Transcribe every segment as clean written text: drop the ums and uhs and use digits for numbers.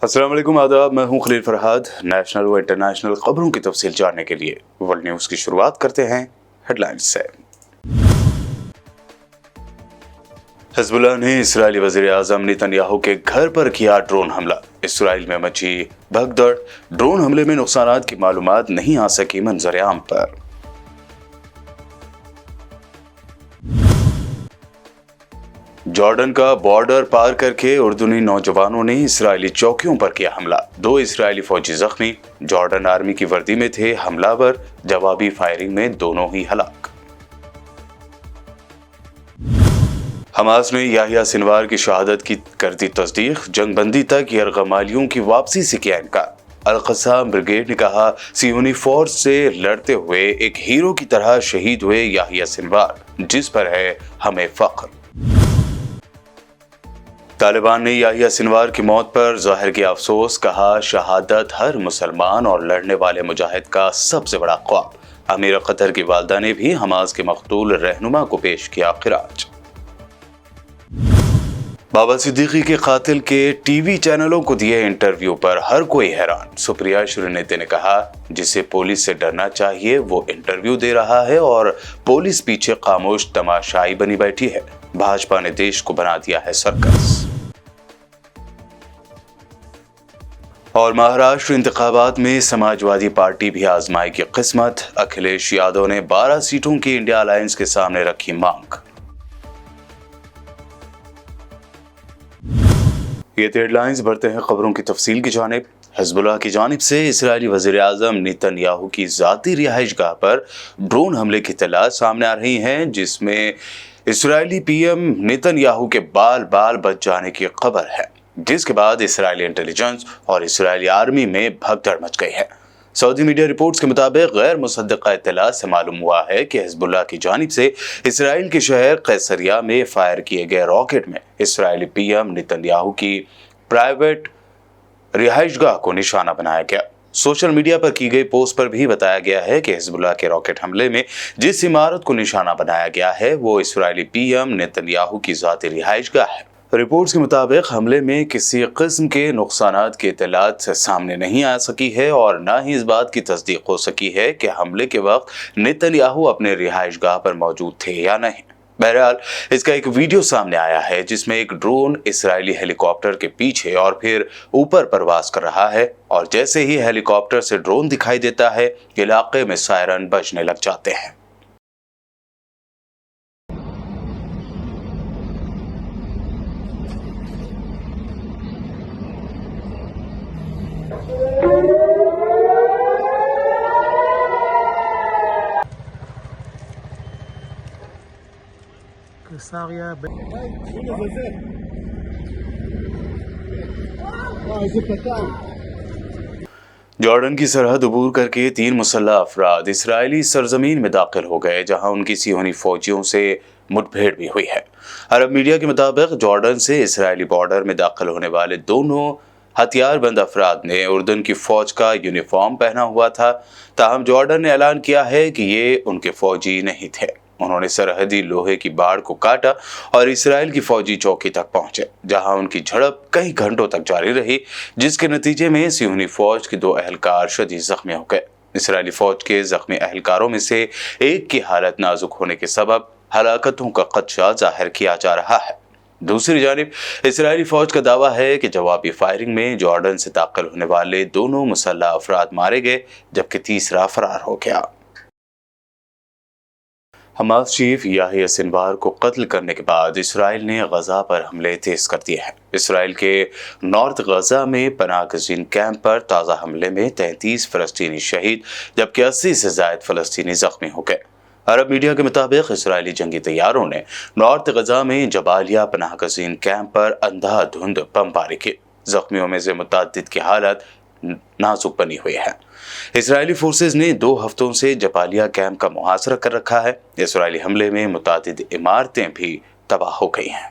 अस्सलाम वालेकुम, आदाब। मैं हूं खलील फरहाद। नेशनल व इंटरनेशनल खबरों की तफसील जानने के लिए वर्ल्ड न्यूज़ की शुरुआत करते हैं हेडलाइंस से। हिजबुल्लाह ने इस्राएली वज़ीर आज़म नेतन्याहू के घर पर किया ड्रोन हमला। इसराइल में मची भगदड़। ड्रोन हमले में नुकसानात की मालूमात नहीं आ सकी मंजर-ए-आम पर। जॉर्डन का बॉर्डर पार करके उर्दूनी नौजवानों ने इस्राएली चौकियों पर किया हमला। 2 इस्राएली फौजी जख्मी। जॉर्डन आर्मी की वर्दी में थे हमलावर। जवाबी फायरिंग में दोनों ही हलाक। हमास ने याहिया सिनवार की शहादत की कर दी तस्दीक। जंगबंदी तक यरगमालियों की वापसी से किया इनकार। अल-क़स्साम ब्रिगेड ने कहा, सियोनी फौज से लड़ते हुए एक हीरो की तरह शहीद हुए याहिया सिनवार, जिस पर है हमें फख्र। तालिबान ने याहिया सिनवार की मौत पर जाहिर किया अफसोस। कहा, शहादत हर मुसलमान और लड़ने वाले मुजाहिद का सबसे बड़ा ख्वाब। अमीर कतर की वालदा ने भी हमास के मकतूल रहनुमा को पेश किया खिराज। बाबा सिद्दीकी के कातिल के टीवी चैनलों को दिए इंटरव्यू पर हर कोई हैरान। सुप्रिया श्रीनेते ने कहा, जिसे पुलिस से डरना चाहिए वो इंटरव्यू दे रहा है और पुलिस पीछे खामोश तमाशाई बनी बैठी है। भाजपा ने देश को बना दिया है सर्कस। और महाराष्ट्र इंतखाबात में समाजवादी पार्टी भी आजमाएगी किस्मत। अखिलेश यादव ने 12 सीटों की इंडिया अलायंस के सामने रखी मांग। ये हेडलाइंस। बढ़ते हैं खबरों की तफसील की जानिब। हिजबुल्लाह की जानिब से इस्राएली वज़ीर आज़म नेतन्याहू की ज़ाती रिहाइशगाह पर ड्रोन हमले की इत्तला सामने आ रही हैं, जिसमें इस्राएली पीएम नेतन्याहू के बाल बाल बच जाने की खबर है, जिसके बाद इस्राएली इंटेलिजेंस और इस्राएली आर्मी में भगदड़ मच गई है। सऊदी मीडिया रिपोर्ट्स के मुताबिक गैर मुसद्दक़ा इत्तला से मालूम हुआ है कि हिजबुल्लाह की जानिब से इस्राएल के शहर कैसरिया में फायर किए गए रॉकेट में इस्राएली पीएम नेतन्याहू की प्राइवेट रिहाइशगाह को निशाना बनाया गया। सोशल मीडिया पर की गई पोस्ट पर भी बताया गया है कि हिजबुल्लाह के रॉकेट हमले में जिस इमारत को निशाना बनाया गया है वो इस्राएली पीएम नेतन्याहू की ज़ाती रिहाइशगाह है। रिपोर्ट्स के मुताबिक हमले में किसी किस्म के नुकसानात की इत्तलात सामने नहीं आ सकी है और न ही इस बात की तस्दीक हो सकी है कि हमले के वक्त नेतन्याहू अपने रिहाइशगाह पर मौजूद थे या नहीं। बहरहाल, इसका एक वीडियो सामने आया है जिसमें एक ड्रोन इस्राएली हेलीकॉप्टर के पीछे और फिर ऊपर परवास कर रहा है और जैसे ही हेलीकॉप्टर से ड्रोन दिखाई देता है, इलाके में सायरन बजने लग जाते हैं। जॉर्डन की सरहद अबूर करके 3 मुसल्लह अफराद इस्राएली सरजमीन में दाखिल हो गए, जहां उनकी सियोनी फौजियों से मुठभेड़ भी हुई है। अरब मीडिया के मुताबिक जॉर्डन से इस्राएली बॉर्डर में दाखिल होने वाले दोनों हथियारबंद अफराद ने उर्दन की फौज का यूनिफॉर्म पहना हुआ था। ताहम जॉर्डन ने ऐलान किया है कि ये उनके फौजी नहीं थे। उन्होंने सरहदी लोहे की बाड़ को काटा और इसराइल की फौजी चौकी तक पहुंचे, जहां उनकी झड़प कई घंटों तक जारी रही, जिसके नतीजे में सियोनी फौज के 2 अहलकार शदीद जख्मी हो गए। इसराइली फौज के जख्मी अहलकारों में से एक की हालत नाजुक होने के सबब हलाकतों का खदशा जाहिर किया जा रहा है। दूसरी जानिब इसराइली फौज का दावा है कि जवाबी फायरिंग में जॉर्डन से दाखिल होने वाले दोनों मुसल्लह अफराद मारे गए, जबकि तीसरा फरार हो गया। हमास चीफ याहिया सिनवार को कत्ल करने के बाद इसराइल ने गजा पर हमले तेज कर दिए हैं। इसराइल के नॉर्थ गजा में पनाह गज़ीन कैंप पर ताज़ा हमले में 33 फ़लस्तीनी शहीद, जबकि 80 से ज़ायद फ़लस्तीनी ज़ख्मी हो गए। अरब मीडिया के मुताबिक इसराइली जंगी तैयारों ने नॉर्थ गजा में जबालिया पनाह गज़ीन कैंप पर अंधाधुंध बमबारी की। जख्मियों में से मुतअद्दिद की हालत नाजुक बनी हुई है। इसराइली फोर्सेज ने 2 हफ्तों से जबालिया कैंप का मुहासरा कर रखा है। इसराइली हमले में मुतअद्दिद इमारतें भी तबाह हो गई हैं।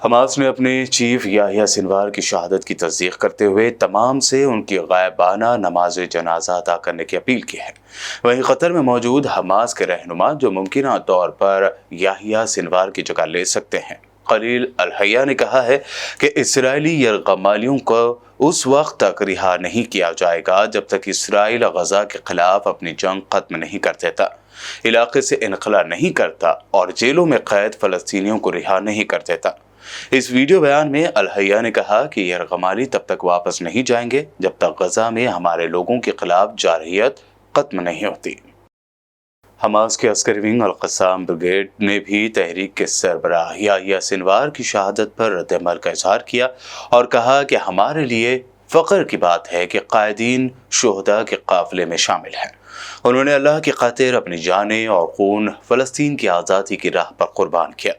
हमास ने अपने चीफ याहिया सिनवार की शहादत की तस्दीक करते हुए तमाम से उनकी गायबाना नमाज जनाजा अदा करने की अपील की है। वहीं कतर में मौजूद हमास के रहनुमा जो मुमकिन तौर पर याहिया सिनवार की जगह ले सकते हैं, खलील अल हया ने कहा है कि इसराइली यरगमालियों को उस वक्त तक रिहा नहीं किया जाएगा जब तक इसराइल गजा के खिलाफ अपनी जंग खत्म नहीं कर देता, इलाके से इनखला नहीं करता और जेलों में कैद फलस्तीनियों को रिहा नहीं कर देता। इस वीडियो बयान में अल हया ने कहा कि यरगमाली तब तक वापस नहीं जाएंगे जब तक गजा में हमारे लोगों के खिलाफ जारहियत खत्म नहीं होती। हमास के Askari wing al Qassam brigade ने भी तहरीक के सरबराह याहिया सिनवार की शहादत पर रद्द-ए-अमल का इजहार किया और कहा कि हमारे लिए फ़ख्र की बात है कि कायदीन शुहदा के काफ़िले में शामिल हैं। उन्होंने अल्लाह की खातिर अपनी जानें और खून फ़लस्तीन की आज़ादी की राह पर कुर्बान किया।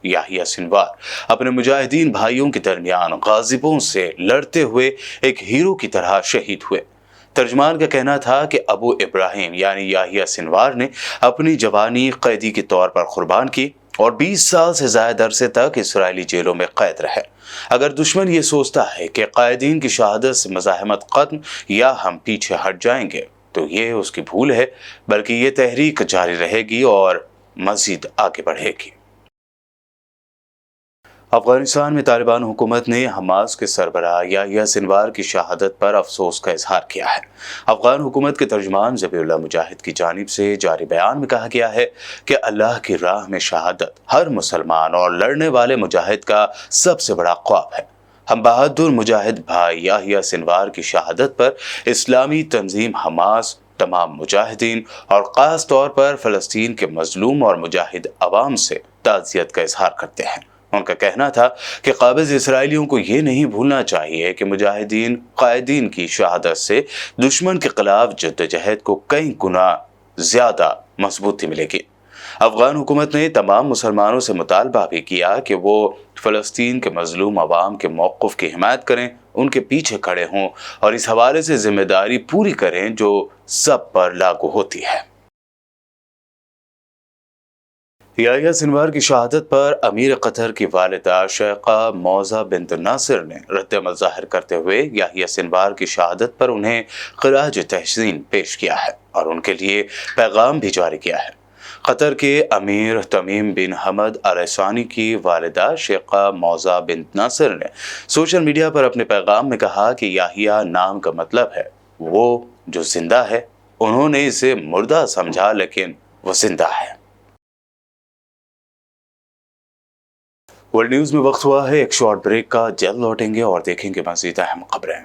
याहिया सिनवार अपने मुजाहिदीन भाइयों के दरमियान गाजिबों से लड़ते हुए एक हीरो की तरह शहीद हुए। तर्जमान का कहना था कि अबू इब्राहिम यानी याहिया सिनवार ने अपनी जवानी कैदी के तौर पर कुर्बान की और 20 साल से ज़्यादा अरसे तक इसराइली जेलों में कैद रहे। अगर दुश्मन ये सोचता है कि कैदीन की शहादत से मज़ाहमत खत्म या हम पीछे हट जाएंगे तो ये उसकी भूल है, बल्कि ये तहरीक जारी रहेगी और मज़ीद आगे बढ़ेगी। अफगानिस्तान में तालिबान हुकूमत ने हमास के सरबराह याहिया सिनवार की शहादत पर अफसोस का इजहार किया है। अफगान हुकूमत के तर्जमान ज़बीहुल्लाह मुजाहिद की जानिब से जारी बयान में कहा गया है कि अल्लाह की राह में शहादत हर मुसलमान और लड़ने वाले मुजाहिद का सबसे बड़ा ख्वाब है। हम बहादुर मुजाहिद भाई याहिया सिनवार की शहादत पर इस्लामी तंजीम हमास, तमाम मुजाहिदीन और ख़ास तौर पर फ़लस्तीन के मजलूम और मुजाहिद अवाम से ताज़ियत का इजहार करते हैं। उनका कहना था कि काबिज इसराइलियों को ये नहीं भूलना चाहिए कि मुजाहिदीन कायदीन की शहादत से दुश्मन के खिलाफ जद्दोजहद को कई गुना ज़्यादा मजबूती मिलेगी। अफगान हुकूमत ने तमाम मुसलमानों से मुतालबा भी किया कि वो फ़लस्तीन के मजलूम अवाम के मौक़िफ़ की हिमायत करें, उनके पीछे खड़े हों और इस हवाले से जिम्मेदारी पूरी करें जो सब पर लागू होती है। याहिया सिनवार की शहादत पर अमीर कतर की वालिदा शेखा मौजा बिन्त नासिर ने रद्द-ए-अमल ज़ाहिर करते हुए याहिया सिनवार की शहादत पर उन्हें ख़िराज तहसीन पेश किया है और उनके लिए पैगाम भी जारी किया है। कतर के अमीर तमीम बिन हमद अल सानी की वालिदा शेखा मौजा बिन्त नासिर ने सोशल मीडिया पर अपने पैगाम में कहा कि याहिया नाम का मतलब है वो जो जिंदा है। उन्होंने इसे मुर्दा समझा, लेकिन वो जिंदा है। वर्ल्ड न्यूज़ में वक्त हुआ है एक शॉर्ट ब्रेक का। जल्द लौटेंगे और देखेंगे मज़ीद अहम खबरें।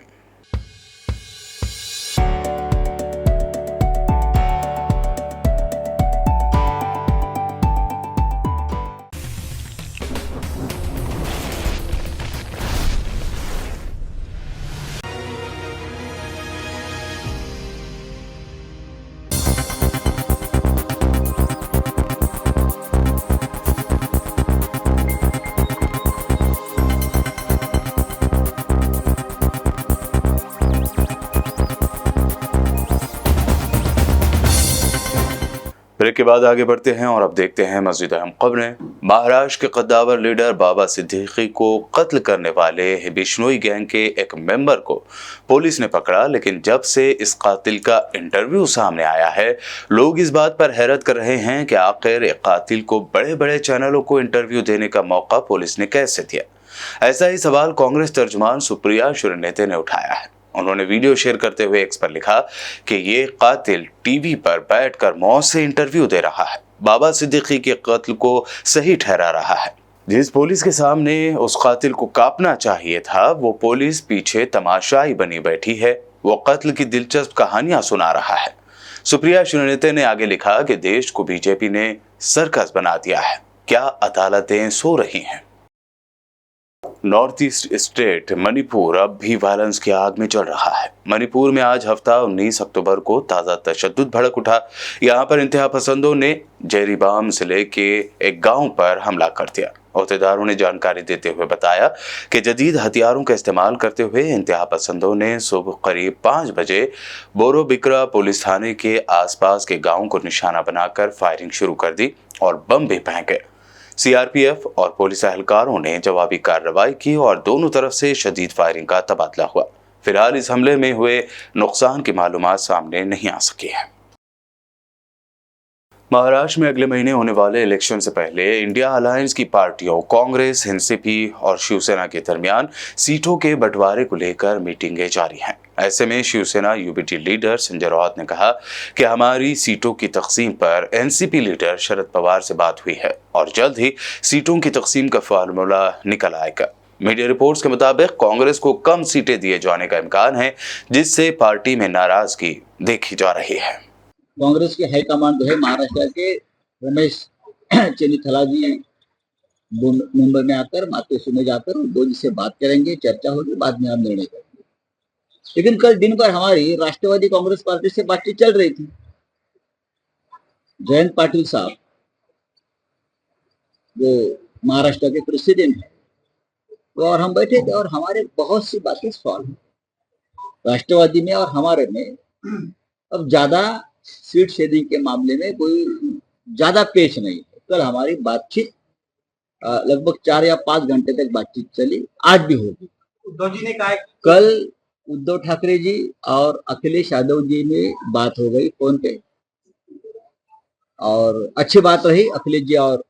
ब्रेक के बाद आगे बढ़ते हैं और अब देखते हैं मज़ीद अहम खबरें। महाराष्ट्र के कद्दावर लीडर बाबा सिद्दीकी को कत्ल करने वाले बिश्नोई गैंग के एक मेंबर को पुलिस ने पकड़ा, लेकिन जब से इस कातिल का इंटरव्यू सामने आया है, लोग इस बात पर हैरत कर रहे हैं कि आखिर एक कातिल को बड़े बड़े चैनलों को इंटरव्यू देने का मौका पुलिस ने कैसे दिया। ऐसा ही सवाल कांग्रेस तर्जुमान सुप्रिया शुरीनेते ने उठाया है। उन्होंने वीडियो शेयर करते हुए एक्स पर लिखा कि ये कातिल टीवी पर बैठकर मौत से इंटरव्यू दे रहा है, बाबा सिद्दीकी के कत्ल को सही ठहरा रहा है। जिस पुलिस के सामने उस कातिल को कांपना चाहिए था, वो पुलिस पीछे तमाशाई बनी बैठी है, वो कत्ल की दिलचस्प कहानियां सुना रहा है। सुप्रिया शुरीनेते ने आगे लिखा कि देश को बीजेपी ने सर्कस बना दिया है, क्या अदालतें सो रही हैं। नॉर्थ ईस्ट स्टेट मणिपुर अब भी वायलेंस की आग में चल रहा है। मणिपुर में आज हफ्ता 19 अक्टूबर को ताज़ा तशद्दुद भड़क उठा। यहाँ पर इंतहा पसंदों ने जेरीबाम जिले के एक गांव पर हमला कर दिया। अहदेदारों ने जानकारी देते हुए बताया कि जदीद हथियारों का इस्तेमाल करते हुए इंतहा पसंदों ने सुबह करीब 5 बजे बोरोबिकरा पुलिस थाने के आसपास के गांव को निशाना बनाकर फायरिंग शुरू कर दी और बम भी फेंके। सीआरपीएफ और पुलिस एहलकारों ने जवाबी कार्रवाई की और दोनों तरफ से शदीद फायरिंग का तबादला हुआ। फिलहाल इस हमले में हुए नुकसान की मालूमात सामने नहीं आ सकी है। महाराष्ट्र में अगले महीने होने वाले इलेक्शन से पहले इंडिया अलायंस की पार्टियों कांग्रेस, एनसीपी और शिवसेना के दरमियान सीटों के बंटवारे को लेकर मीटिंगें जारी हैं। ऐसे में शिवसेना यूबीटी लीडर संजय राउत ने कहा कि हमारी सीटों की तकसीम पर एनसीपी लीडर शरद पवार से बात हुई है और जल्द ही सीटों की तकसीम का फार्मूला निकल आएगा। मीडिया रिपोर्ट्स के मुताबिक कांग्रेस को कम सीटें दिए जाने का इम्कान है, जिससे पार्टी में नाराजगी देखी जा रही है। कांग्रेस के हाईकमांड जो है महाराष्ट्र के रमेश चेन्नीथला जी मुंबई में आकर मातोश्री में जाकर दो जी से बात करेंगे, चर्चा होगी, बाद में हम निर्णय करेंगे। लेकिन कल दिन भर हमारी राष्ट्रवादी कांग्रेस पार्टी से बातचीत चल रही थी। जयंत पाटिल साहब वो महाराष्ट्र के प्रेसिडेंट है, तो और हम बैठे थे और हमारे बहुत सी बातें सॉल्व हुई। राष्ट्रवादी में और हमारे में अब ज्यादा सीट शेयरिंग के मामले में कोई ज्यादा पेच नहीं है। कल हमारी बातचीत लगभग 4 या 5 घंटे तक बातचीत चली, आज भी होगी। उद्धव जी ने कहा कल उद्धव ठाकरे जी और अखिलेश यादव जी में बात हो गई फोन पे और अच्छी बात रही अखिलेश जी और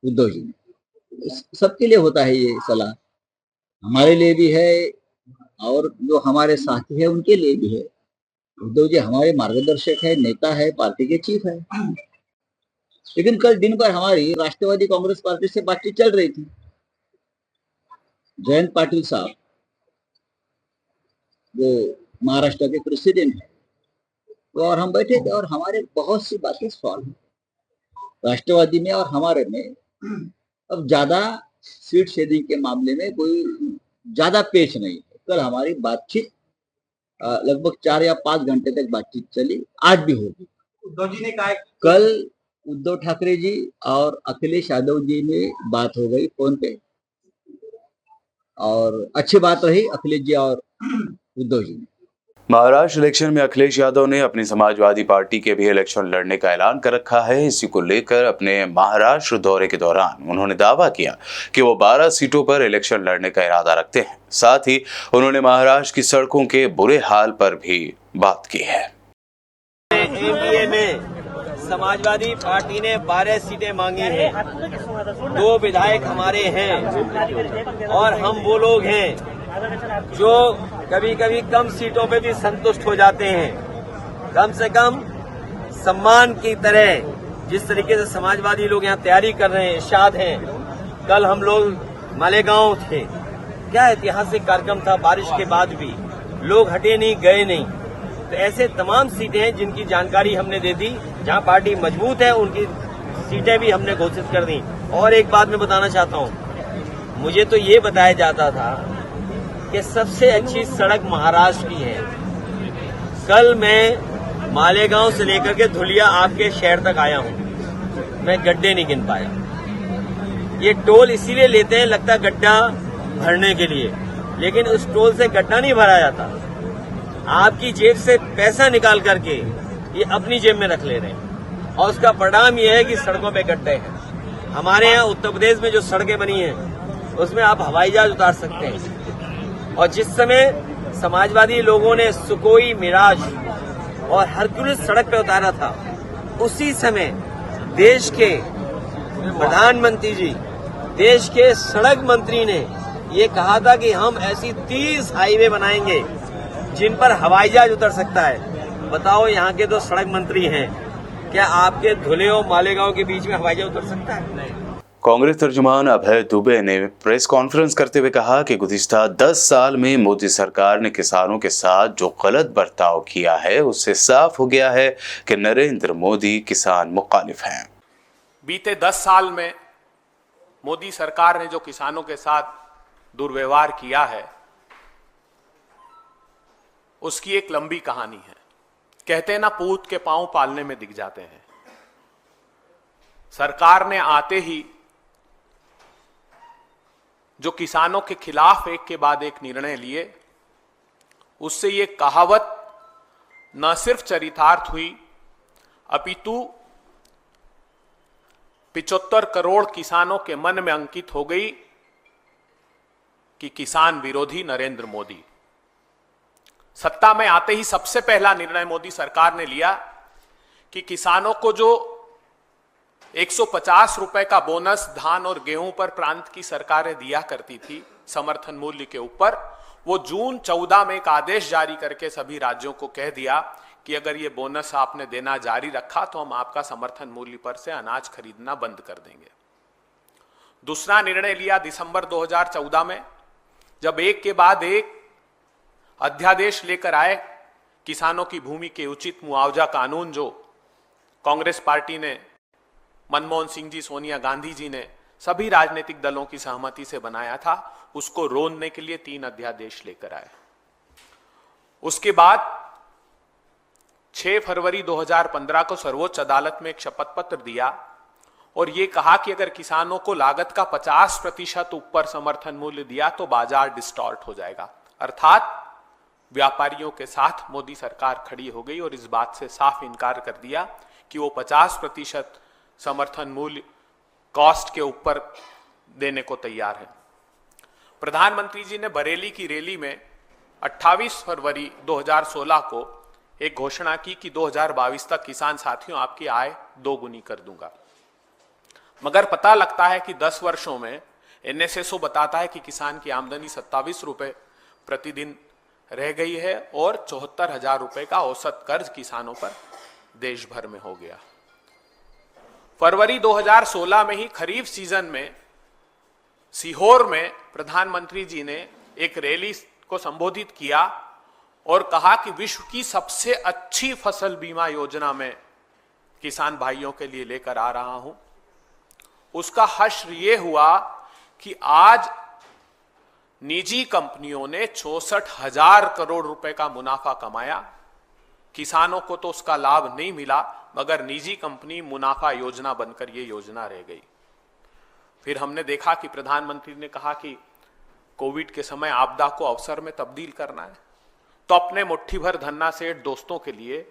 उद्धव जी में। सबके लिए होता है ये सलाह, हमारे लिए भी है और जो हमारे साथी है उनके लिए भी है। उद्धव जी हमारे मार्गदर्शक है, नेता है, पार्टी के चीफ है। लेकिन कल दिन भर हमारी राष्ट्रवादी कांग्रेस पार्टी से बातचीत चल रही थी। जयंत पाटिल साहब वो महाराष्ट्र के प्रेसिडेंट है, तो और हम बैठे थे और हमारे बहुत सी बातें सॉल्व हुई। राष्ट्रवादी में और हमारे में अब ज्यादा सीट शेयरिंग के मामले में कोई ज्यादा पेच नहीं है। कल हमारी बातचीत लगभग 4 या 5 घंटे तक बातचीत चली, आज भी होगी। उद्धव जी ने कहा कल उद्धव ठाकरे जी और अखिलेश यादव जी में बात हो गई फोन पे और अच्छी बात रही अखिलेश जी और उद्धव जी में। महाराष्ट्र इलेक्शन में अखिलेश यादव ने अपनी समाजवादी पार्टी के भी इलेक्शन लड़ने का ऐलान कर रखा है। इसी को लेकर अपने महाराष्ट्र दौरे के दौरान उन्होंने दावा किया कि वो 12 सीटों पर इलेक्शन लड़ने का इरादा रखते हैं। साथ ही उन्होंने महाराष्ट्र की सड़कों के बुरे हाल पर भी बात की है। एनडीए में समाजवादी पार्टी ने 12 सीटें मांगी हैं, 2 विधायक हमारे हैं और हम वो लोग हैं जो कभी कभी कम सीटों पे भी संतुष्ट हो जाते हैं। कम से कम सम्मान की तरह जिस तरीके से समाजवादी लोग यहाँ तैयारी कर रहे हैं, इरशाद हैं। कल हम लोग मालेगांव थे, क्या ऐतिहासिक कार्यक्रम था, बारिश के बाद भी लोग हटे नहीं, गए नहीं। तो ऐसे तमाम सीटें हैं जिनकी जानकारी हमने दे दी। जहां पार्टी मजबूत है उनकी सीटें भी हमने घोषित कर दी। और एक बात मैं बताना चाहता हूं, मुझे तो ये बताया जाता था कि सबसे अच्छी सड़क महाराष्ट्र की है। कल मैं मालेगांव से लेकर के धुलिया आपके शहर तक आया हूं, मैं गड्ढे नहीं गिन पाया। ये टोल इसीलिए लेते हैं, लगता गड्ढा भरने के लिए, लेकिन उस टोल से गड्ढा नहीं भरा जाता। आपकी जेब से पैसा निकाल करके ये अपनी जेब में रख ले रहे हैं और उसका परिणाम ये है कि सड़कों पे गड्ढे हैं। हमारे यहाँ उत्तर प्रदेश में जो सड़कें बनी हैं उसमें आप हवाई जहाज उतार सकते हैं। और जिस समय समाजवादी लोगों ने सुकोई, मिराज और हरक्यूलिस सड़क पे उतारा था, उसी समय देश के प्रधानमंत्री जी, देश के सड़क मंत्री ने ये कहा था कि हम ऐसी 30 हाईवे बनाएंगे जिन पर हवाई जहाज उतर सकता है। बताओ, यहाँ के तो सड़क मंत्री हैं, क्या आपके धुले और मालेगांव के बीच में हवाई जहाज उतर सकता है? कांग्रेस तर्जुमान अभय दुबे ने प्रेस कॉन्फ्रेंस करते हुए कहा कि गुज़िश्ता 10 साल में मोदी सरकार ने किसानों के साथ जो गलत बर्ताव किया है उससे साफ हो गया है कि नरेंद्र मोदी किसान मुखालिफ हैं। बीते 10 साल में मोदी सरकार ने जो किसानों के साथ दुर्व्यवहार किया है उसकी एक लंबी कहानी है। कहते हैं ना, पूत के पांव पालने में दिख जाते हैं। सरकार ने आते ही जो किसानों के खिलाफ एक के बाद एक निर्णय लिए, उससे ये कहावत न सिर्फ चरितार्थ हुई अपितु 75 करोड़ किसानों के मन में अंकित हो गई कि किसान विरोधी नरेंद्र मोदी। सत्ता में आते ही सबसे पहला निर्णय मोदी सरकार ने लिया कि किसानों को जो 150 रुपए का बोनस धान और गेहूं पर प्रांत की सरकारें दिया करती थी समर्थन मूल्य के ऊपर, वो जून 14 में एक आदेश जारी करके सभी राज्यों को कह दिया कि अगर ये बोनस आपने देना जारी रखा तो हम आपका समर्थन मूल्य पर से अनाज खरीदना बंद कर देंगे। दूसरा निर्णय लिया दिसंबर 2014 में, जब एक के बाद एक अध्यादेश लेकर आए किसानों की भूमि के उचित मुआवजा कानून, जो कांग्रेस पार्टी ने, मनमोहन सिंह जी, सोनिया गांधी जी ने सभी राजनीतिक दलों की सहमति से बनाया था, उसको रोकने के लिए 3 अध्यादेश लेकर आए। उसके बाद 6 फरवरी 2015 को सर्वोच्च अदालत में एक शपथ पत्र दिया और यह कहा कि अगर किसानों को लागत का 50% ऊपर समर्थन मूल्य दिया तो बाजार डिस्टॉर्ट हो जाएगा। अर्थात व्यापारियों के साथ मोदी सरकार खड़ी हो गई और इस बात से साफ इनकार कर दिया कि वो 50% समर्थन मूल्य कॉस्ट के ऊपर देने को तैयार है। प्रधानमंत्री जी ने बरेली की रैली में 28 फरवरी 2016 को एक घोषणा की कि 2022 तक किसान साथियों आपकी आय 2 गुनी कर दूंगा। मगर पता लगता है कि 10 वर्षों में एनएसएसओ बताता है कि किसान की आमदनी 27 रुपए प्रतिदिन रह गई है और 74,000 रुपए का औसत कर्ज किसानों पर देश भर में हो गया। फरवरी 2016 में ही खरीफ सीजन में सीहोर में प्रधानमंत्री जी ने एक रैली को संबोधित किया और कहा कि विश्व की सबसे अच्छी फसल बीमा योजना में किसान भाइयों के लिए लेकर आ रहा हूं। उसका हश्र यह हुआ कि आज निजी कंपनियों ने 64,000 करोड़ रुपए का मुनाफा कमाया। किसानों को तो उसका लाभ नहीं मिला, मगर निजी कंपनी मुनाफा योजना बनकर ये योजना रह गई। फिर हमने देखा कि प्रधानमंत्री ने कहा कि कोविड के समय आपदा को अवसर में तब्दील करना है, तो अपने मुट्ठी भर धन्ना सेठ दोस्तों के लिए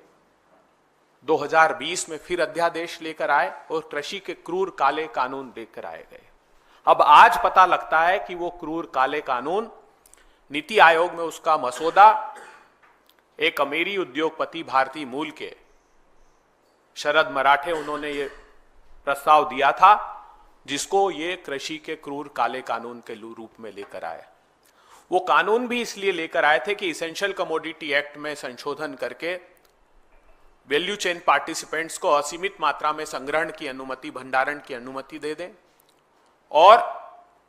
2020 में फिर अध्यादेश लेकर आए और कृषि के क्रूर काले कानून लेकर आए गए। अब आज पता लगता है कि वो क्रूर काले कानून, नीति आयोग में उसका मसौदा एक अमीरी उद्योगपति भारतीय मूल के शरद मराठे, उन्होंने ये प्रस्ताव दिया था, जिसको ये कृषि के क्रूर काले कानून के रूप में लेकर आए। वो कानून भी इसलिए लेकर आए थे कि इसेंशियल कमोडिटी एक्ट में संशोधन करके वैल्यू चेन पार्टिसिपेंट्स को असीमित मात्रा में संग्रहण की अनुमति, भंडारण की अनुमति दे दें और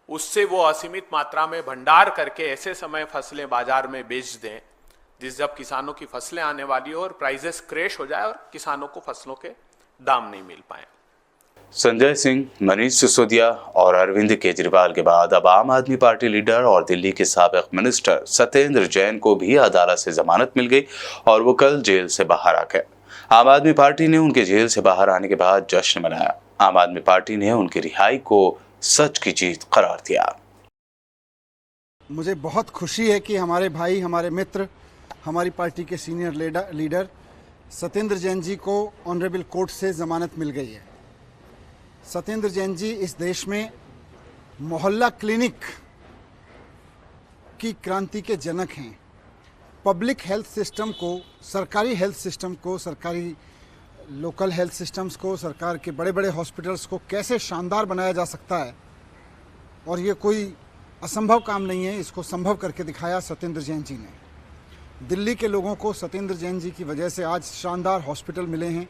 उससे वो असीमित मात्रा में भंडार करके ऐसे समय फसलें बाजार में बेच दें जिस जब किसानों की फसलें आने वाली हो और प्राइसेस क्रैश हो जाए और किसानों को फसलों के दाम नहीं मिल पाए। संजय सिंह, मनीष सिसोदिया और अरविंद केजरीवाल के बाद अब आम आदमी पार्टी लीडर और दिल्ली के साबिक मिनिस्टर सत्येंद्र जैन को भी अदालत से जमानत मिल गई और वो कल जेल से बाहर आ गए। आम आदमी पार्टी ने उनके जेल से बाहर आने के बाद जश्न मनाया। आम आदमी पार्टी ने उनकी रिहाई को सच की जीत करार दिया। मुझे बहुत खुशी है कि हमारे भाई, हमारे मित्र, हमारी पार्टी के सीनियर लीडर सत्येंद्र जैन जी को ऑनरेबल कोर्ट से जमानत मिल गई है। सत्येंद्र जैन जी इस देश में मोहल्ला क्लिनिक की क्रांति के जनक हैं। पब्लिक हेल्थ सिस्टम को, सरकारी हेल्थ सिस्टम को, सरकारी लोकल हेल्थ सिस्टम्स को, सरकार के बड़े बड़े हॉस्पिटल्स को कैसे शानदार बनाया जा सकता है, और ये कोई असंभव काम नहीं है, इसको संभव करके दिखाया सत्येंद्र जैन जी ने। दिल्ली के लोगों को सत्येंद्र जैन जी की वजह से आज शानदार हॉस्पिटल मिले हैं,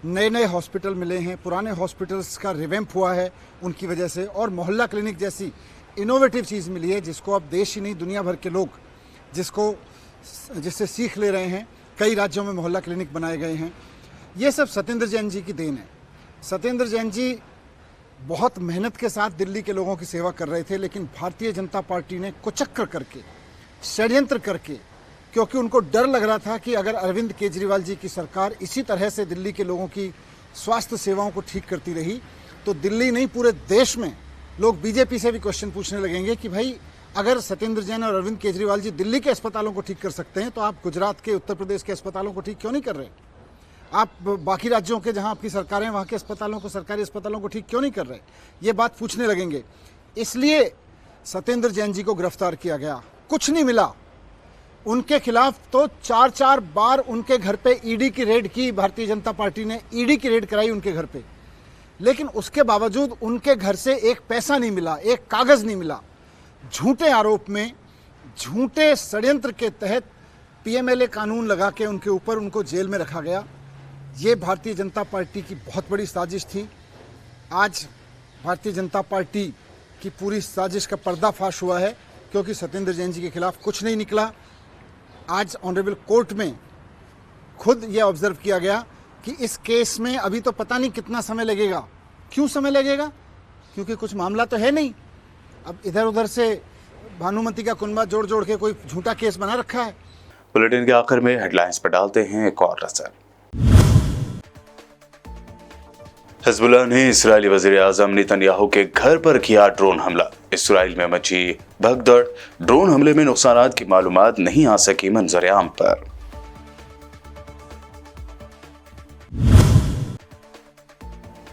नए नए हॉस्पिटल मिले हैं, पुराने हॉस्पिटल्स का रिवैम्प हुआ है उनकी वजह से, और मोहल्ला क्लिनिक जैसी इनोवेटिव चीज़ मिली है जिसको अब देश ही नहीं दुनिया भर के लोग जिससे सीख ले रहे हैं। कई राज्यों में मोहल्ला क्लिनिक बनाए गए हैं। ये सब सत्येंद्र जैन जी की देन है। सत्येंद्र जैन जी बहुत मेहनत के साथ दिल्ली के लोगों की सेवा कर रहे थे, लेकिन भारतीय जनता पार्टी ने कुचक्र करके, षड्यंत्र करके, क्योंकि उनको डर लग रहा था कि अगर अरविंद केजरीवाल जी की सरकार इसी तरह से दिल्ली के लोगों की स्वास्थ्य सेवाओं को ठीक करती रही तो दिल्ली नहीं पूरे देश में लोग बीजेपी से भी क्वेश्चन पूछने लगेंगे कि भाई अगर सत्येंद्र जैन और अरविंद केजरीवाल जी दिल्ली के अस्पतालों को ठीक कर सकते हैं तो आप गुजरात के, उत्तर प्रदेश के अस्पतालों को ठीक क्यों नहीं कर रहे? आप बाकी राज्यों के जहां आपकी सरकारें हैं वहां के अस्पतालों को, सरकारी अस्पतालों को ठीक क्यों नहीं कर रहे? ये बात पूछने लगेंगे। इसलिए सत्येंद्र जैन जी को गिरफ्तार किया गया। कुछ नहीं मिला उनके खिलाफ, तो 4-4 बार उनके घर पे ईडी की रेड की, भारतीय जनता पार्टी ने ईडी की रेड कराई उनके घर पे, लेकिन उसके बावजूद उनके घर से एक पैसा नहीं मिला, एक कागज नहीं मिला। झूठे आरोप में, झूठे षड्यंत्र के तहत पीएमएलए कानून लगा के उनके ऊपर उनको जेल में रखा गया। ये भारतीय जनता पार्टी की बहुत बड़ी साजिश थी। आज भारतीय जनता पार्टी की पूरी साजिश का पर्दाफाश हुआ है, क्योंकि सत्येंद्र जैन जी के खिलाफ कुछ नहीं निकला। आज ऑनरेबल कोर्ट में खुद ये ऑब्जर्व किया गया कि इस केस में अभी तो पता नहीं कितना समय लगेगा। क्यों समय लगेगा? क्योंकि कुछ मामला तो है नहीं। अब इधर उधर से भानुमति का कुनबा जोड़ जोड़ के कोई झूठा केस बना रखा है। बुलेटिन के आखिर में हेडलाइंस पर डालते हैं एक और नजर। हिजबुल्लाह ने इस्राएली वज़ीर-ए-आज़म नेतन्याहू के घर पर किया ड्रोन हमला। इस्राएल में मची भगदड़। ड्रोन हमले में नुकसानात की मालूमात नहीं आ सकी मंजर-ए-आम पर।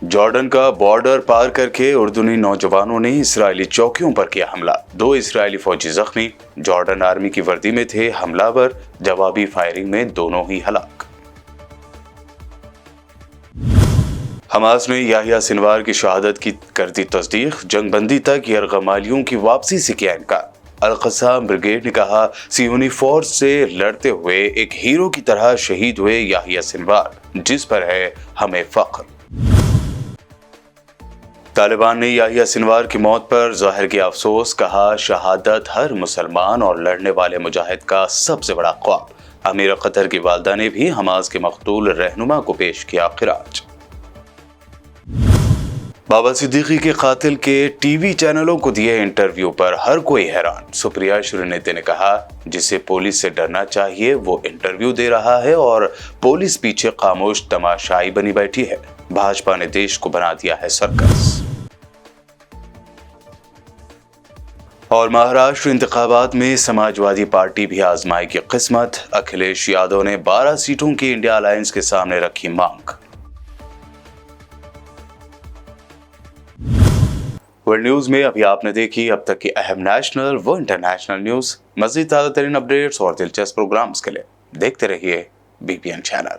जॉर्डन का बॉर्डर पार करके उर्दूनी नौजवानों ने इस्राएली चौकियों पर किया हमला। 2 इस्राएली फौजी जख्मी। जॉर्डन आर्मी की वर्दी में थे हमलावर। जवाबी फायरिंग में दोनों ही हलाक। हमास ने याहिया सिनवार की शहादत की कर दी तस्दीक। जंगबंदी तक यरगमालियों की वापसी से किया इनकार। अल-क़स्साम ब्रिगेड ने कहा, सियोनी फोर्स से लड़ते हुए एक हीरो की तरह शहीद हुए याहिया सिनवार, जिस पर है हमें फख्र। तालिबान ने याहिया सिनवार की मौत पर जाहिर किया अफसोस। कहा, शहादत हर मुसलमान और लड़ने वाले मुजाहिद का सबसे बड़ा ख्वाब। अमीर कतर की वालदा ने भी हमास के मकतूल रहनुमा को पेश किया खिराज। बाबा सिद्दीकी के कातिल के टीवी चैनलों को दिए इंटरव्यू पर हर कोई हैरान। सुप्रिया श्रीनेती ने कहा, जिसे पुलिस से डरना चाहिए वो इंटरव्यू दे रहा है और पुलिस पीछे खामोश तमाशाई बनी बैठी है। भाजपा ने देश को बना दिया है सर्कस। और महाराष्ट्र इंतखाबात में समाजवादी पार्टी भी आजमाएगी किस्मत। अखिलेश यादव ने 12 सीटों की इंडिया अलायंस के सामने रखी मांग। वर्ल्ड न्यूज में अभी आपने देखी अब तक की अहम नेशनल व इंटरनेशनल न्यूज। मज़ीद ताज़ा तरीन अपडेट्स और दिलचस्प प्रोग्राम्स के लिए देखते रहिए BPN चैनल।